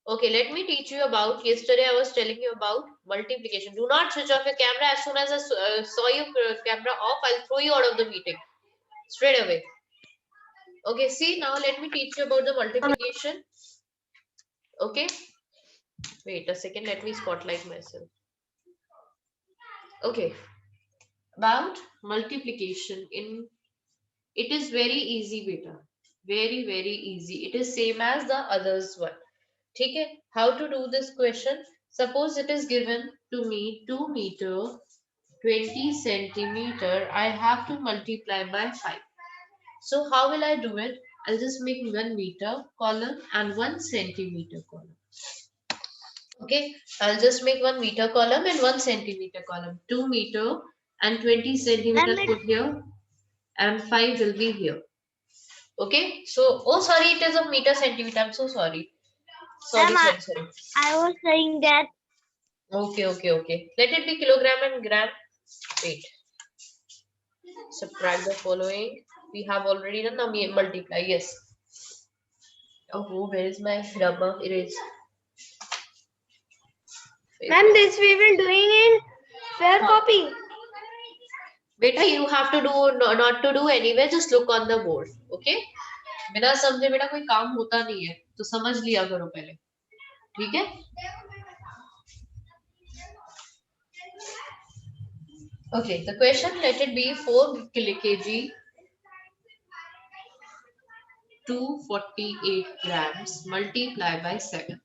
Okay, let me teach you about, yesterday I was telling you about multiplication. Do not switch off your camera. As soon as I saw your camera off, I'll throw you out of the meeting straight away. Okay, see, now let me teach you about the multiplication. Okay, wait a second, let me spotlight myself. Okay, about multiplication, in it is very easy beta, very easy. It is same as the others one. Okay, how to do this question? Suppose it is given to me 2 meter 20 centimeter, I have to multiply by 5. So how will I do it? I'll just make 1 meter column and 1 centimeter column. Okay, I'll just make 1 meter column and 1 centimeter column. 2 meter and 20 centimeter put here and 5 will be here. Okay, so, oh sorry, it is a meter centimeter. I'm so sorry. Sorry. I was saying that. Okay. Let it be kilogram and gram. Wait. Subtract the following. We have already done, now multiply. Yes. Oh, where is my rubber? Erase. Ma'am, this we will doing in fair copy. Beta, you have to do, not to do anywhere. Just look on the board. Okay. बिना समझे बेटा कोई काम होता नहीं है, तो समझ लिया करो पहले. ठीक है. Okay, the question, let it be 4 kg 248 grams multiply by 7.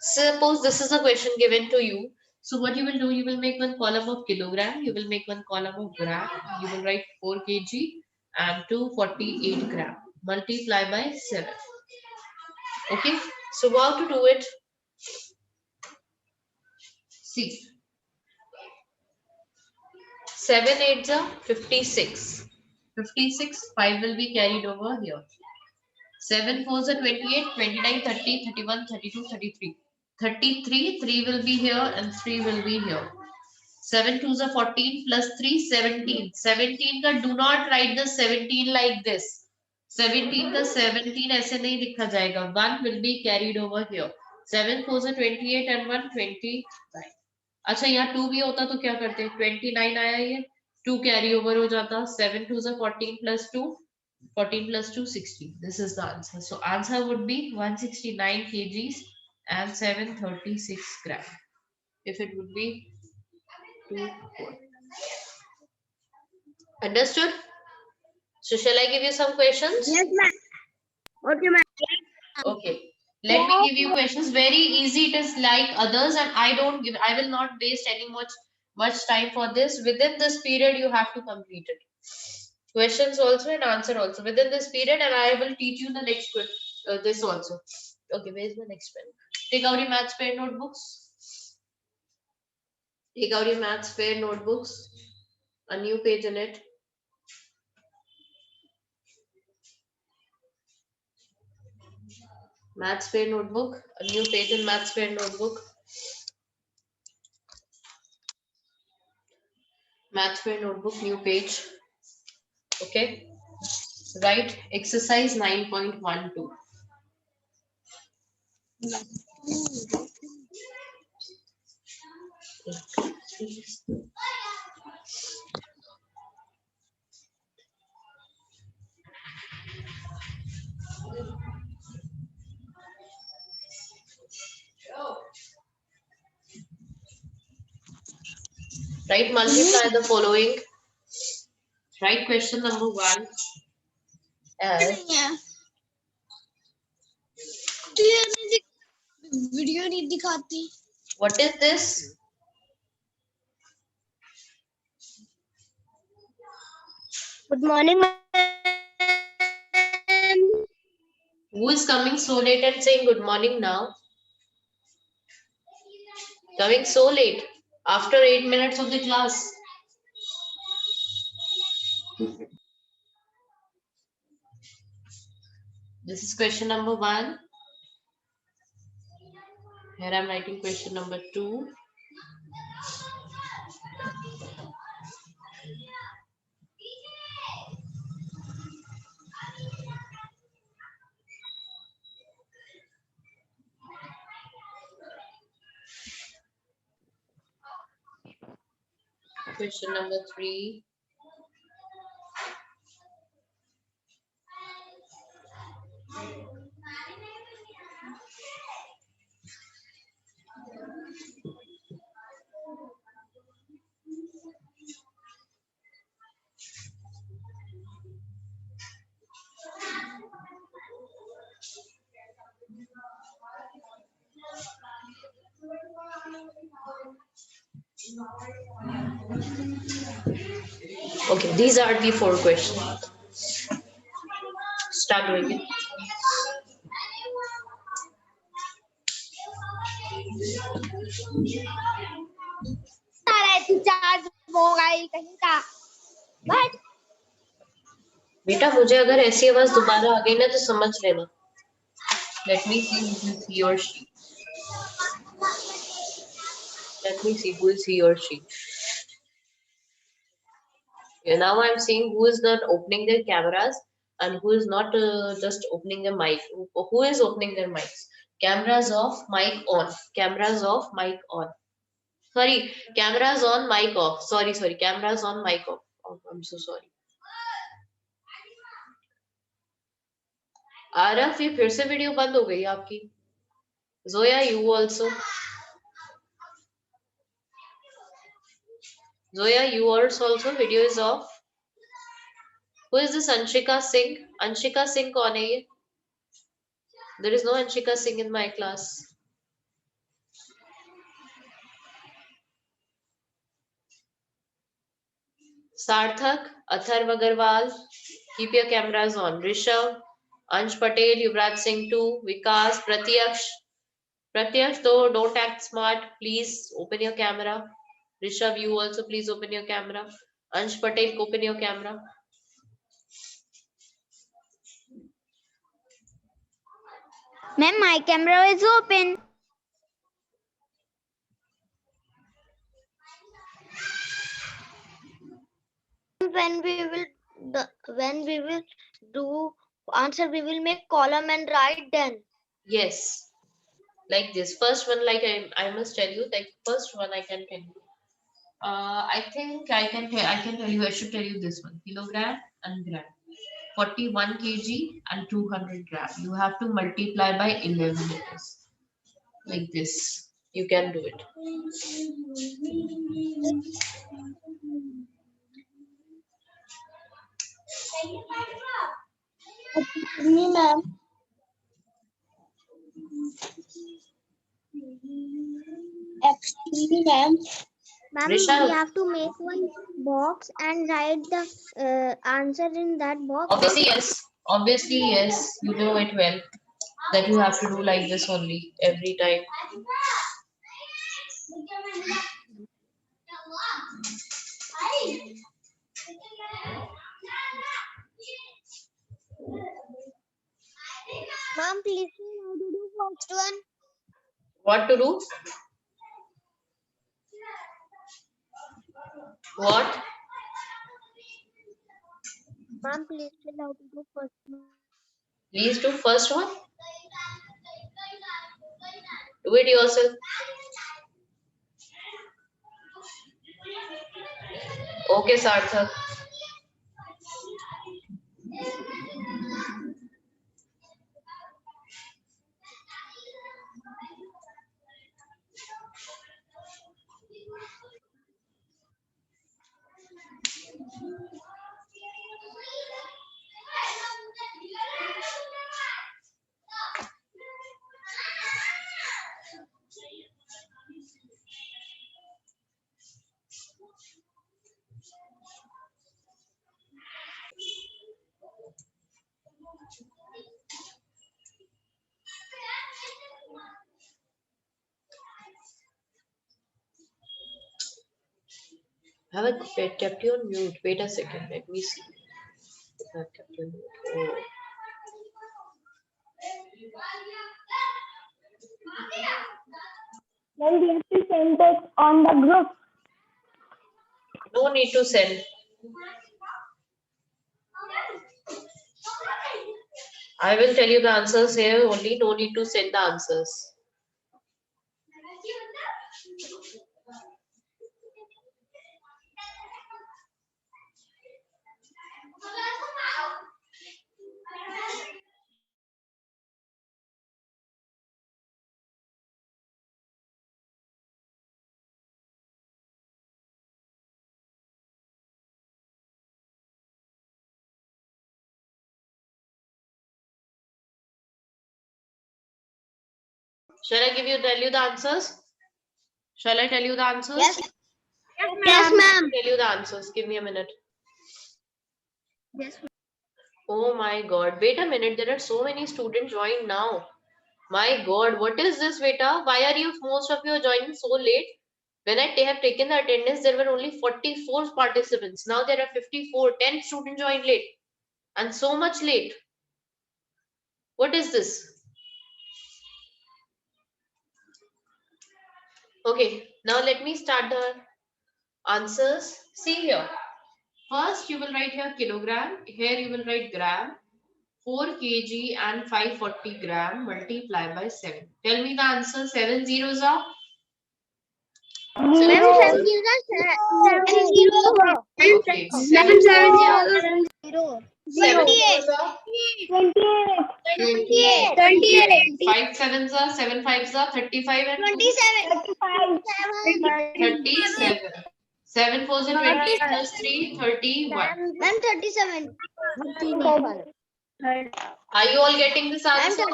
Suppose this is a question given to you. So what you will do, you will make one column of kilogram, you will make one column of gram, you will write 4 kg and 248 gram. Multiply by 7. Okay, so how to do it? See, 7 8s are 56. 56, 5 will be carried over here. 7 4s are 28, 29, 30, 31, 32, 33. 33, 3 will be here and 3 will be here. 7 2s are 14 plus 3, 17. 17 का do not write the 17 like this. 17 का 17 ऐसे नहीं लिखा जाएगा. 1 will be carried over here. 7 4s are 28 and 1 29. अच्छा, यहाँ 2 भी होता तो क्या करते? 29 आया, ये 2 carry over हो जाता. 7 2s are 14 plus 2. 14 plus 2, 16. This is the answer. So answer would be 169 kgs and 736 gram. If it would be 2, 4. Understood? So shall I give you some questions? Yes, ma'am. Okay, ma'am. Okay. Let me give you questions. Very easy. It is like others, and I will not waste any much time for this. Within this period, you have to complete it. Questions also and answer also within this period, and I will teach you the next this also. Okay, where is the next pen? Take out your maths pair notebooks. Take out your maths pair notebooks. A new page in it. Maths pair notebook. A new page in maths pair notebook. Maths pair notebook, new page. Okay. Write exercise 9.12. Write multiply the following. Write question number 1 as video नहीं दिखाती. what is this? Good morning, ma'am. Who is coming so late and saying good morning now? Coming so late after 8 minutes of the class. This is question number 1. Here I am writing question number 2. Question number 3. Okay, these are the 4 questions. Start doing it. बेटा मुझे अगर ऐसी आवाज दोबारा आ गई ना तो समझ लेना. Let me see who is he or she. Let me see who is he or she. Yeah, now I'm seeing who is not opening their cameras and who is not just opening their mic. Who is opening their mics? Cameras off, mic on. Cameras off, mic on. Sorry, cameras on, mic off. Sorry, cameras on, mic off. Oh, I'm so sorry. आरफ, ये फिर से video बंद हो गई आपकी. Zoya, you also. Zoya, yours also video is off. Who is this Anshika Singh? Anshika Singh कौन है ये? There is no Anshika Singh in my class. Sarthak, Atharv Agarwal, keep your cameras on. Rishabh, Ansh Patel, Yuvraj Singh too, Vikas, Pratyaksh. Pratyaksh, though, don't act smart. Please open your camera. Rishabh, you also please open your camera. Ansh Patel, open your camera. Ma'am, my camera is open. When we will do answer, we will make column and write then. Yes, like this. First one, like I must tell you, like first one I can tell you. I think I can tell you. I should tell you this one: kilogram and gram. 41 kg and 200 gram. You have to multiply by 11 liters. Like this. You can do it. Me, ma'am. Actually, ma'am. Ma'am, Rishabh. we have to make one box and write the answer in that box. Obviously, yes. Obviously, yes. You know it well. That you have to do like this only every time. Ma'am, please tell how to do first one. What to do? What? Ma'am, please tell how to do first one. Please do first one. Do it yourself. Okay, Sarthak. Have I kept you on mute? Wait a second. Let me see. If I've kept you on mute. Oh. Then we have to send it on the group. No need to send. I will tell you the answers here only. No need to send the answers. Shall I tell you the answers? Shall I tell you the answers? Yes. Yes, ma'am. Tell you the answers. Give me a minute. Yes, ma'am. Oh my God. Wait a minute. There are so many students joined now. My God. What is this, Beta? Why are you, most of you are joining so late? When I have taken the attendance, there were only 44 participants. Now there are 54. 10 students joined late. And so much late. What is this? Okay. Now let me start the answers. See here. First, you will write here kilogram. Here you will write gram. 4 kg and 540 gram multiply by 7. Tell me the answer. 7 zeros are? Ma'am, 7 zeros are 7 zeros. Okay. 7 7 zero. 7 28. fours are? 28. 5 sevens are? 7 fives are? 35 and 27. 37. 7 fours are 28 plus 3, 31. Ma'am, 37. Are you all getting this answer?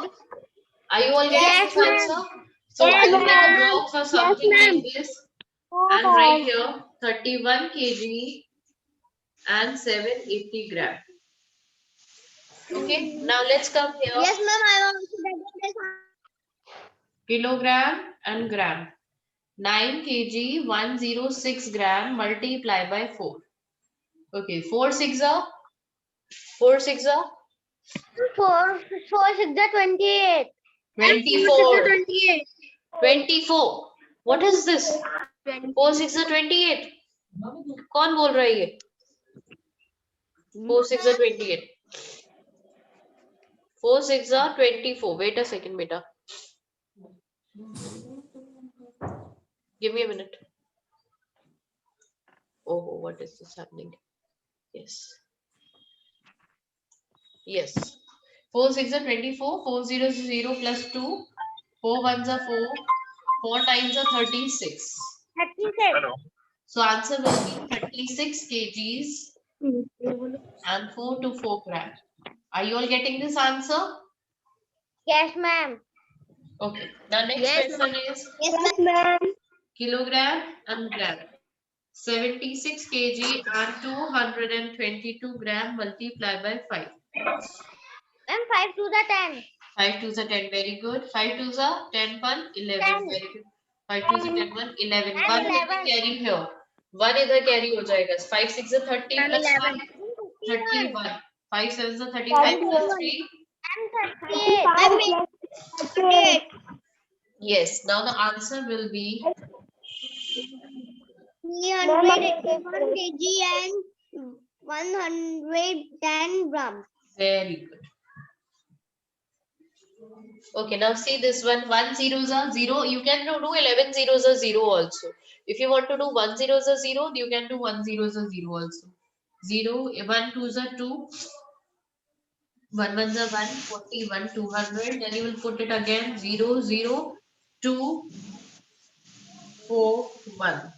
Are you all getting Yes, this answer? So Yes, I will make a ma'am. box or something Yes, like this and write here 31 kg and 780 gram. Okay, now let's come here. Yes, ma'am. I want to get this. Kilogram and gram. 9 kg 106 gram multiply by 4. Okay, 4 6 are? 4 6 are? 4 6 are 28. 24. 28. 24. What is this? 4 6 are 28. कौन बोल रहा है ये? 4 6 are 28. 4 6 are 24. Wait a second, beta. Give me a minute. Oh, what is this happening? Yes. Yes. 4 6 are 24. 4 0 is 0 plus 2. 4 1s are 4. 4 9s are 36. 36. So answer will be 36 kgs and 4 to 4 gram. Are you all getting this answer? Yes, ma'am. Okay. Now next Yes, question is Yes, ma'am. kilogram and gram. 76 kg and 222 gram multiply by 5. Ma'am, 5 to the 10. 5 2s are 10. Very good. 5 2s are 10 1 11. 10. Very good. 5 2s are 10 1 11. And 1 will be 11. carried here. 1 इधर carry हो जाएगा. 5 6 are 30 And plus 11. 1 31. 5 7 are 35 plus 3. And 38. 38. Yes. Now the answer will be 381 kg and 110 grams. very good. Okay, now see this one. 1 zeros are 0. You can do 11 zeros are 0 also. If you want to do 1 zeros are 0, you can do 1 zeros are 0 also. 0, 1 2s are 2. 1 1s are 1, 40, 1, 200. Then you will put it again 0, 0, 2, 4, 1.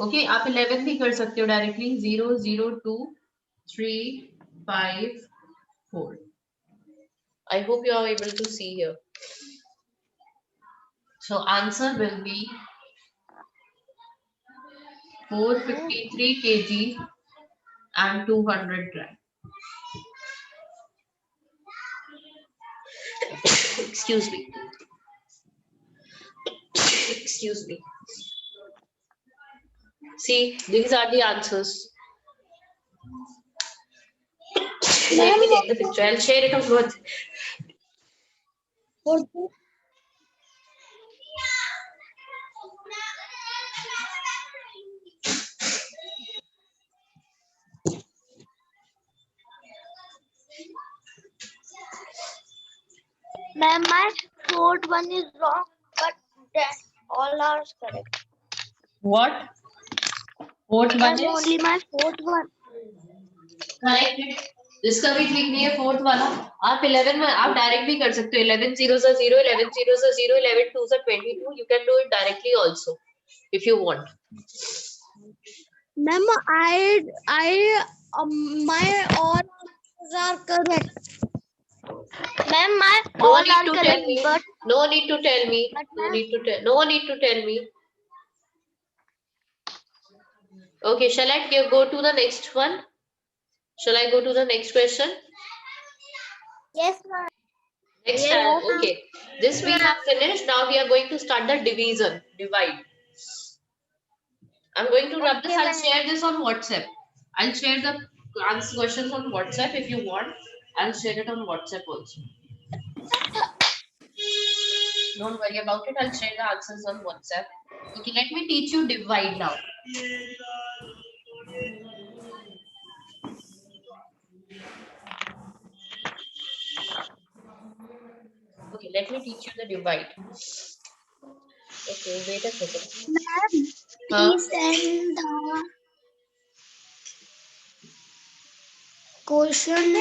Okay, आप 11 भी कर सकते हो directly. 0, 0, 2, 3, 5, 4. I hope you are able to see here. So answer will be 453 kg and 200 gram. Excuse me. Excuse me. See, these are the answers. Let me take the picture. I'll share it on WhatsApp. Ma'am, my fourth one is wrong, but that all are correct. What? Fourth one Ma'am, is only my fourth one. correct. इसका भी ठीक नहीं है fourth वाला. आप 11 में आप direct भी कर सकते हो. 11 zeros are 0, 11 zeros are 0, 11 2s are 22. You can do it directly also if you want. Ma'am, my all are correct. Ma'am, my No all need are to correct, tell me. but No need to tell me. But No ma'am, need to tell. No need to tell me. Okay, shall I go to the next one? Shall I go to the next question? yes, ma'am. Next Yes, time. ma'am. Okay. This we have finished. Now we are going to start the division, divide. I'm going to rub this. Okay, I'll ma'am. share this on WhatsApp. I'll share the answer questions on WhatsApp if you want. I'll share it on WhatsApp also. Don't worry about it. I'll share the answers on WhatsApp. Okay, let me teach you divide now. Okay, let me teach you the divide. Okay, wait a second. Ma'am, Huh? please send the question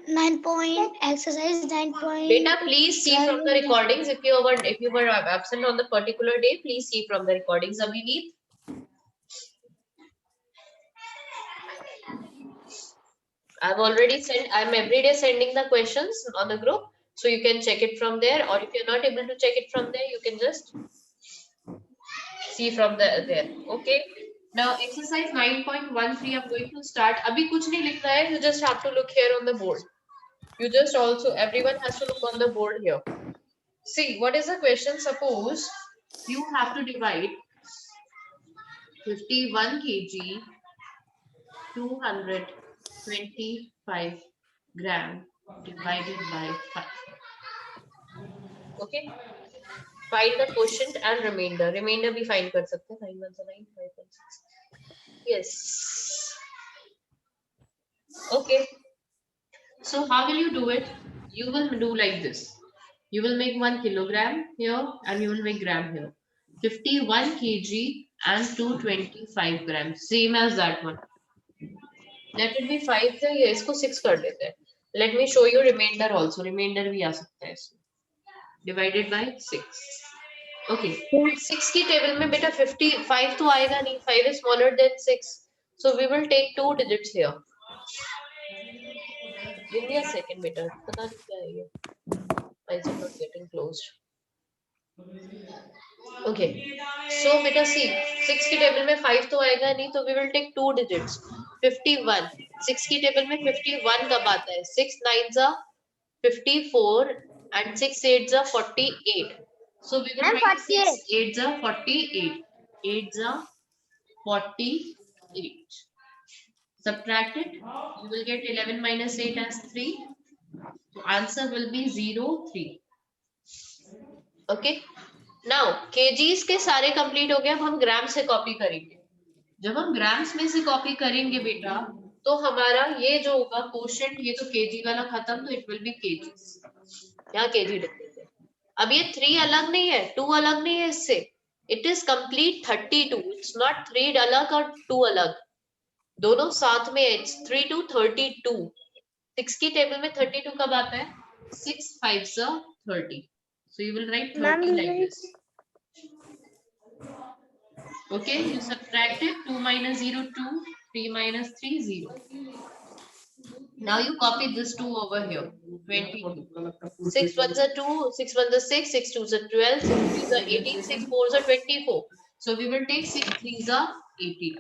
9 point exercise 9 point. Beta, please see from the recordings. If you were absent on the particular day, please see from the recordings. Abhineet. I've already sent. I'm every day sending the questions on the group, so you can check it from there. Or if you're not able to check it from there, you can just see from there. Okay. Now exercise 9.13. I'm going to start. Abhi kuch nahi likhna hai. You just have to look here on the board. You just also everyone has to look on the board here. See what is the question? Suppose you have to divide 51 kg 225 gram divided by 5. Okay. Find the quotient and remainder. Remainder भी find कर सकते हैं. 9 1 9 5 1 6. Yes. Okay. So how will you do it? You will do like this. You will make 1 kilogram here and you will make gram here. 51 kg and 225 grams. Same as that one. Let it be 5 थे ये इसको 6 कर देते हैं. Let me show you remainder also. Remainder भी आ सकता है इसमें. Divided by 6. Okay. 6 की टेबल में बेटा 55 तो आएगा नहीं. 5 is smaller than 6. So we will take 2 digits here. Give me a second बेटा. पता नहीं क्या है ये. Why is it not getting closed? Okay. So बेटा see 6 की टेबल में 5 तो आएगा नहीं तो we will take 2 digits. 51. 6 की टेबल में 51 कब आता है? 6 9s are 54 and 6 8s are 48. So we will write 6 8s are 48. 8s are 48. Subtract it. You will get 11 minus 8 as 3. So answer will be 0 3. Okay. Now kgs के सारे complete हो गए. अब हम ग्राम से कॉपी करेंगे. जब हम ग्राम्स में से कॉपी करेंगे बेटा तो हमारा ये जो होगा क्वोशिएंट ये तो केजी वाला खत्म तो इट विल बी केजी. यहाँ केजी लिख देते हैं. अब ये 3 अलग नहीं है 2 अलग नहीं है इससे. It is complete 32. It's not 3 अलग और 2 अलग. दोनों साथ में इट्स 3 to 32. 6 की टेबल में 32 कब आता है? 6 5s are 30. So you will write 30 like this. Okay, you subtract it. 2 minus 0 2, 3 minus 3 0. Now you copy this 2 over here. 22. 6 1s are 2, 6 1s are 6, 6 2s are 12, 6 3s are 18, 6 4s are 24. So we will take 6 3s are 18.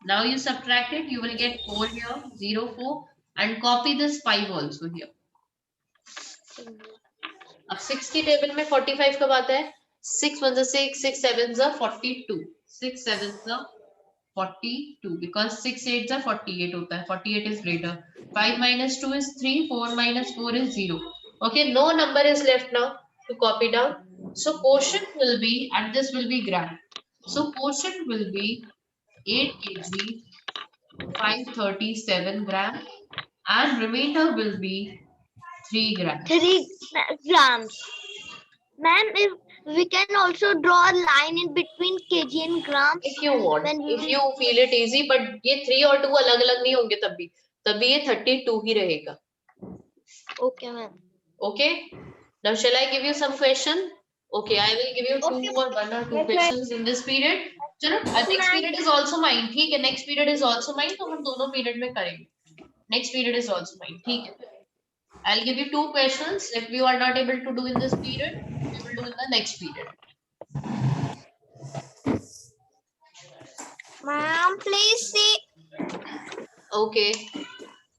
Now you subtract it, you will get 4 here, 0 4 and copy this 5 also here. अब 6 की table में 45 कब आता है? 6 1s are 6, 6 7s are 42. 6 7s are 42 because 6 8s are 48 होता है. 48 is greater. 5 minus 2 is 3, 4 minus 4 is 0. Okay, no number is left now to copy down. So quotient will be, and this will be gram. So quotient will be 8 kg 537 gram and remainder will be 3 grams. 3 grams. Ma'am, if we can also draw a line in between kg and grams. If you want, if you feel it easy, but ये 3 और 2 अलग अलग नहीं होंगे तभी ये 32 ही रहेगा. Okay, ma'am. Okay. Now shall I give you some question? Okay, I will give you 2 or 1 or 2 questions in this period. चलो, next period is also mine. ठीक है, next period is also mine. तो हम दोनों period में करेंगे. Next period is also mine. ठीक है. I'll give you 2 questions. If you are not able to do in this period, we will do in the next period. Ma'am, please see. Okay.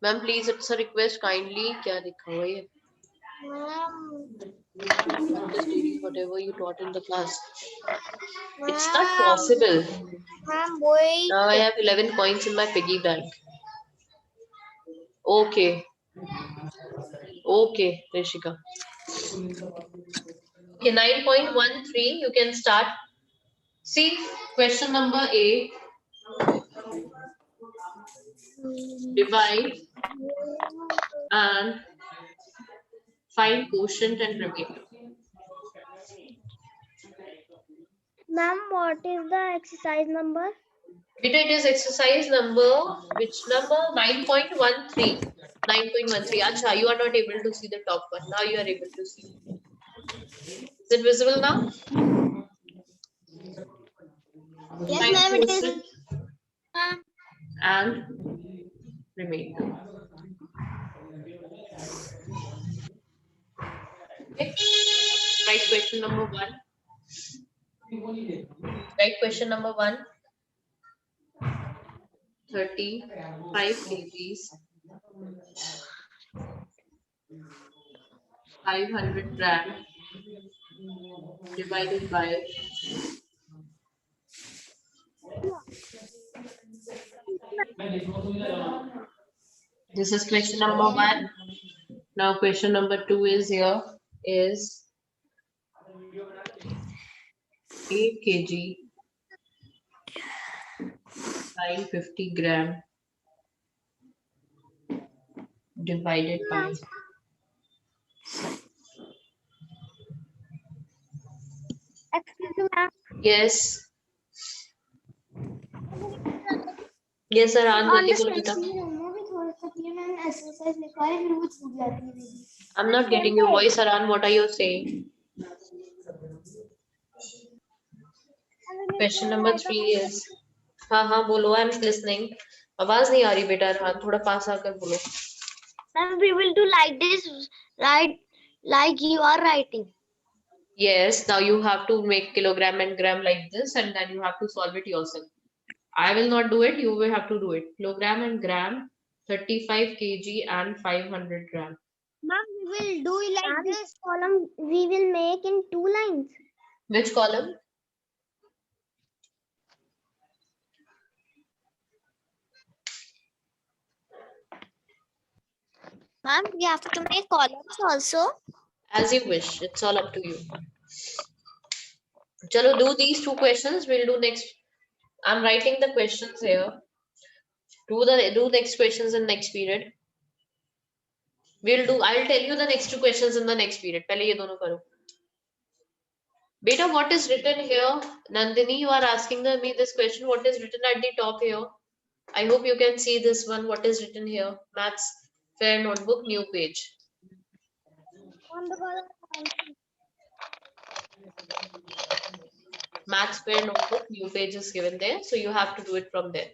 Ma'am, please, it's a request. Kindly, क्या लिखा हुआ है? Ma'am, I'm just reading whatever you taught in the class. It's not ma'am, possible. ma'am, wait. Now I have 11 coins in my piggy bank. Okay. Okay, Rishika. Okay, 9.13, you can start. See, question number A. Divide and find quotient and remainder. Ma'am, what is the exercise number? Beta, it is exercise number, which number? 9.13. 9.13. Acha, you are not able to see the top one. Now you are able to see. Is it visible now? Yes, Find ma'am, it is. quotient and remainder. Okay. Right, question number 1. Right, question number 1. 35 kgs, 500 gram divided by. This is question number 1. Now question number 2 is here is 8 kg, 950 gram divided by. Excuse me, ma'am. Yes. Yes, sir. On the spreadsheet में भी थोड़ा सा clear मैंने exercise लिखा है फिर वो छूट जाती है मेरी. I'm not getting your voice, Aran. What are you saying? Question number 3 is. हाँ बोलो. I'm listening. आवाज नहीं आ रही बेटा अरहान, थोड़ा पास आकर बोलो. Ma'am, we will do like this, right? Like you are writing. Yes, now you have to make kilogram and gram like this, and then you have to solve it yourself. I will not do it. You will have to do it. Kilogram and gram, 35 kg and 500 gram. Ma'am, we will do it like this column. We will make in 2 lines. Which column? Ma'am, we have to make columns also. As you wish. It's all up to you. Chalo, do these 2 questions. We'll do next. I'm writing the questions here. Do next questions in next period. I'll tell you the next 2 questions in the next period. पहले ये दोनों करो. Beta, what is written here? Nandini, you are asking me this question. What is written at the top here? I hope you can see this one. What is written here? Maths Fair Notebook, new page. On the column. Maths Fair Notebook, new page is given there. So you have to do it from there.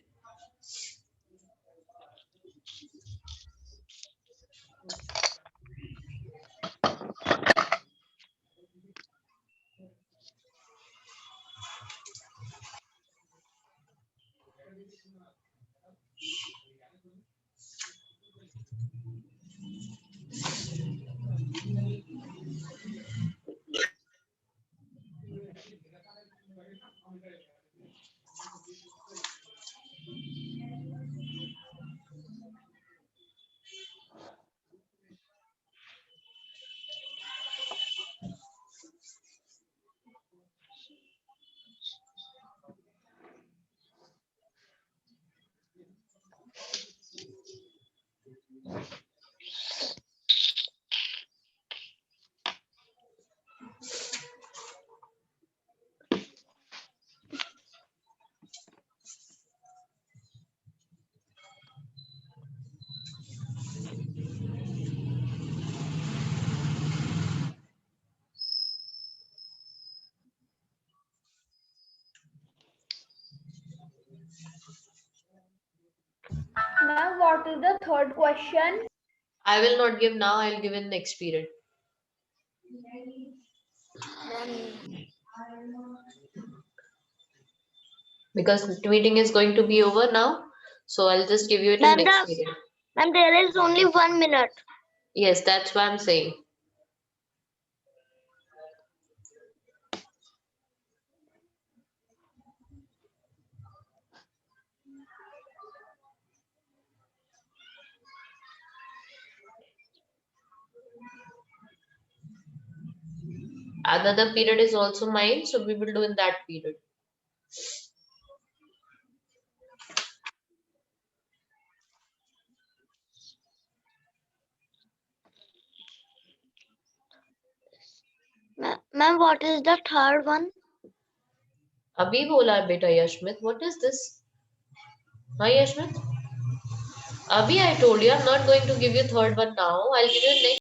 Ma'am, what is the third question? I will not give now, I'll give in next period. Because the meeting is going to be over now. So I'll just give you it in Ma'am, next period. ma'am, there is only 1 minute. Yes, that's what I'm saying. Another period is also mine, so we will do in that period. Ma'am, what is the third one? Abhi bola beta Yashmit. What is this? Hi Yashmit. Abhi, I told you I'm not going to give you third one now. I'll give you next.